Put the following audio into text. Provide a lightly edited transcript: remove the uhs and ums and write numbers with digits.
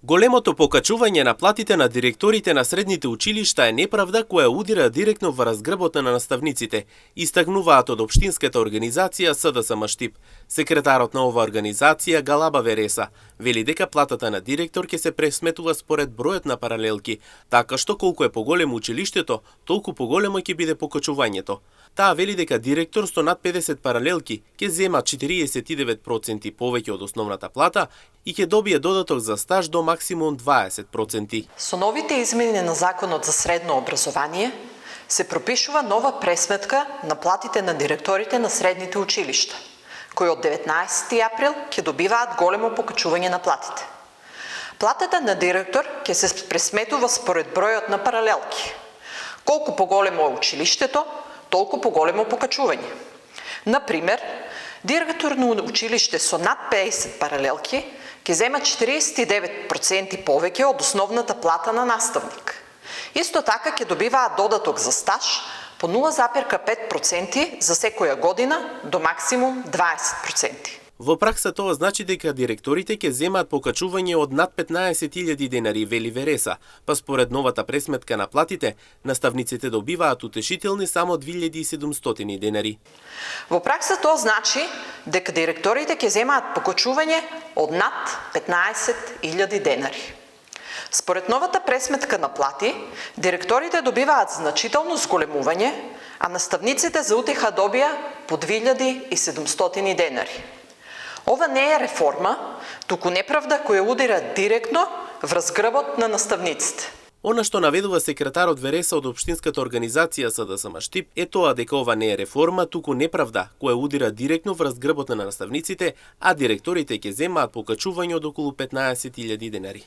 Големото покачување на платите на директорите на средните училишта е неправда која удира директно во разгрбот на наставниците, истакнуваат од општинската организација СДСМ Штип. Секретарот на оваа организација Галаба Вереса вели дека платата на директор ќе се пресметува според бројот на паралелки, така што колку е поголемо училиштето, толку поголемо ќе биде покачувањето. Таа вели дека директор со над 50 паралелки ќе зема 49% повеќе од основната плата и ќе добие додаток за стаж до максимум 20%. Со новите измени на Законот за средно образование се пропишува нова пресметка на платите на директорите на средните училишта, кои од 19 април ќе добиваат големо покачување на платите. Платата на директор ќе се пресметува според бројот на паралелки. Колку поголемо е училиштето, толку поголемо покачување. Например, директор на училиште со над 50 паралелки ќе зема 49% повеќе од основната плата на наставник. Исто така ќе добиваат додаток за стаж по 0,5% за секоја година до максимум 20%. Во пракса тоа значи дека директорите ќе земаат покачување од над 15.000 денари, вели Вереса, па според новата пресметка на платите, наставниците добиваат утешителни само 2.700 денари. Во пракса тоа значи дека директорите ќе земаат покачување од над 15.000 денари. Според новата пресметка на плати, директорите добиваат значително зголемување, а наставниците за утеха добија по 2.700 денари. Ова не е реформа, туку неправда која удира директно врз грбот на наставниците. Она што наведува секретарот Вереса од општинската организација СДСМ Штип е тоа дека ова не е реформа, туку неправда која удира директно врз грбот на наставниците, а директорите ќе земаат покачување од околу 15.000 денари.